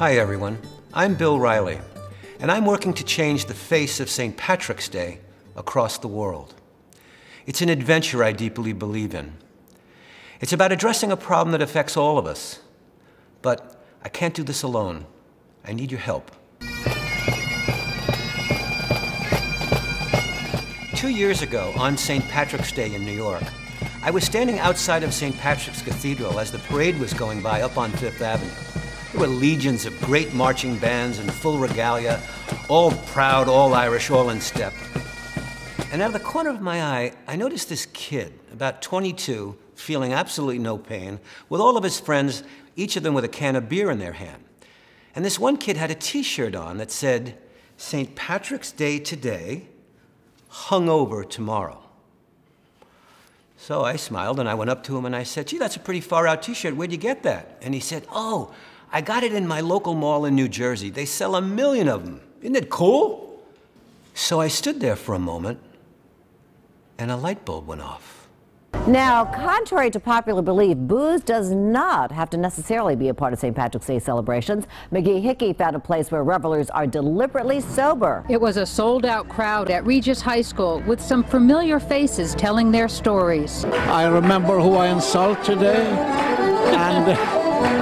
Hi everyone, I'm Bill Riley, and I'm working to change the face of St. Patrick's Day across the world. It's an adventure I deeply believe in. It's about addressing a problem that affects all of us. But I can't do this alone. I need your help. 2 years ago, on St. Patrick's Day in New York, I was standing outside of St. Patrick's Cathedral as the parade was going by up on Fifth Avenue. There were legions of great marching bands in full regalia, all proud, all Irish, all in step. And out of the corner of my eye, I noticed this kid, about 22, feeling absolutely no pain, with all of his friends, each of them with a can of beer in their hand. And this one kid had a t-shirt on that said, "St. Patrick's Day today, hungover tomorrow." So I smiled and I went up to him and I said, "Gee, that's a pretty far out t-shirt. Where'd you get that?" And he said, "Oh, I got it in my local mall in New Jersey. They sell 1 million of them. Isn't it cool?" So I stood there for a moment and a light bulb went off. Now, contrary to popular belief, booze does not have to necessarily be a part of St. Patrick's Day celebrations. McGee Hickey found a place where revelers are deliberately sober. It was a sold-out crowd at Regis High School with some familiar faces telling their stories. I remember who I insult today, and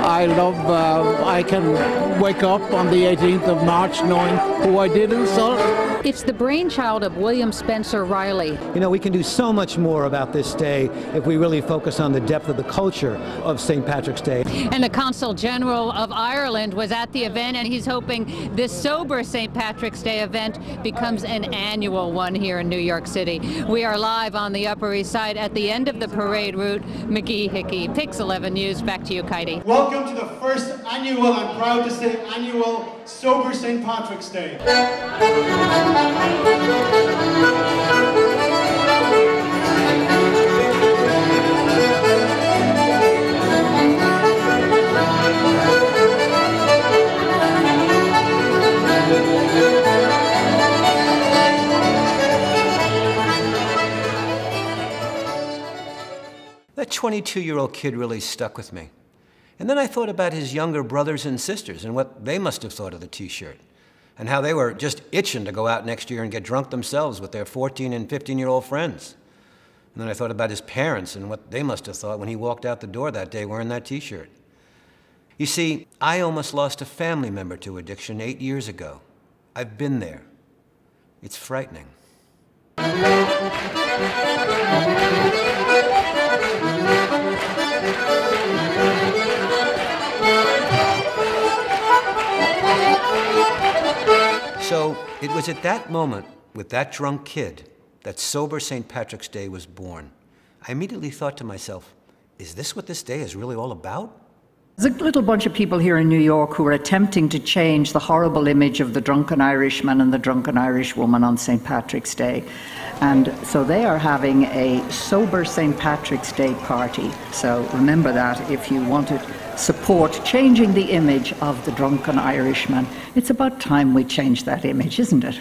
I can wake up on the 18th of March knowing who I did insult. It's the brainchild of William Spencer Riley. You know, we can do so much more about this day if we really focus on the depth of the culture of St. Patrick's Day. And the Consul General of Ireland was at the event, and he's hoping this sober St. Patrick's Day event becomes an annual one here in New York City. We are live on the Upper East Side at the end of the parade route. McGee Hickey, Pix 11 News. Back to you, Katie. Welcome to the first annual, I'm proud to say annual, Sober St. Patrick's Day. That 22-year-old kid really stuck with me. And then I thought about his younger brothers and sisters and what they must have thought of the t-shirt, and how they were just itching to go out next year and get drunk themselves with their 14 and 15-year-old friends. And then I thought about his parents and what they must have thought when he walked out the door that day wearing that t-shirt. You see, I almost lost a family member to addiction 8 years ago. I've been there. It's frightening. So it was at that moment, with that drunk kid, that sober St. Patrick's Day was born. I immediately thought to myself, is this what this day is really all about? There's a little bunch of people here in New York who are attempting to change the horrible image of the drunken Irishman and the drunken Irishwoman on St. Patrick's Day. And so they are having a sober St. Patrick's Day party. So remember that if you want to support changing the image of the drunken Irishman. It's about time we change that image, isn't it?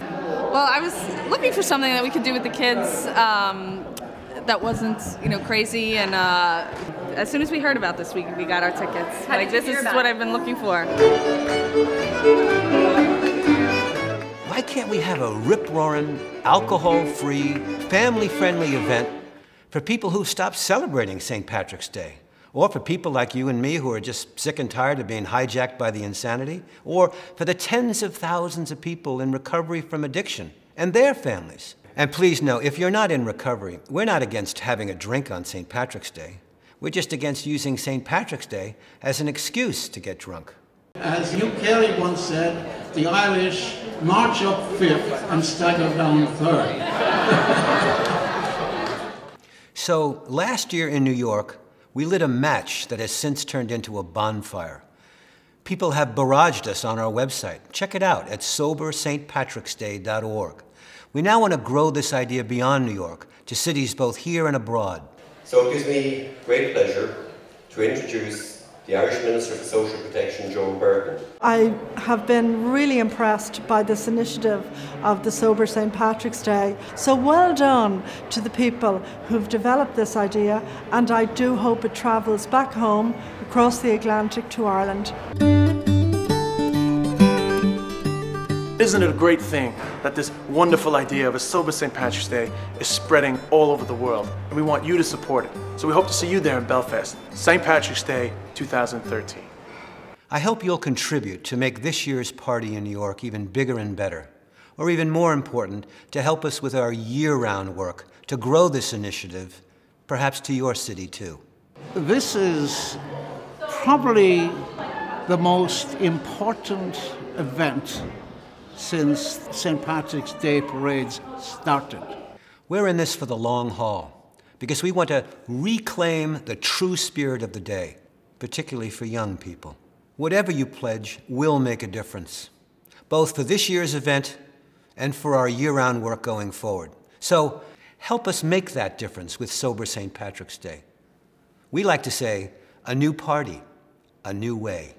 Well, I was looking for something that we could do with the kids that wasn't, crazy, and as soon as we heard about this, we got our tickets. This is what I've been looking for. Why can't we have a rip-roaring, alcohol-free, family-friendly event for people who stopped celebrating St. Patrick's Day? Or for people like you and me who are just sick and tired of being hijacked by the insanity? Or for the tens of thousands of people in recovery from addiction and their families? And please know, if you're not in recovery, we're not against having a drink on St. Patrick's Day. We're just against using St. Patrick's Day as an excuse to get drunk. As Hugh Carey once said, the Irish march up fifth and stagger down third. So last year in New York, we lit a match that has since turned into a bonfire. People have barraged us on our website. Check it out at soberstpatricksday.org. We now want to grow this idea beyond New York to cities both here and abroad. So it gives me great pleasure to introduce the Irish Minister for Social Protection, Joe Burton. I have been really impressed by this initiative of the Sober St. Patrick's Day. So well done to the people who've developed this idea, and I do hope it travels back home across the Atlantic to Ireland. Isn't it a great thing that this wonderful idea of a sober St. Patrick's Day is spreading all over the world, and we want you to support it. So we hope to see you there in Belfast, St. Patrick's Day 2013. I hope you'll contribute to make this year's party in New York even bigger and better, or even more important, to help us with our year-round work to grow this initiative, perhaps to your city too. This is probably the most important event since St. Patrick's Day parades started. We're in this for the long haul, because we want to reclaim the true spirit of the day, particularly for young people. Whatever you pledge will make a difference, both for this year's event and for our year-round work going forward. So help us make that difference with Sober St. Patrick's Day. We like to say, a new party, a new way.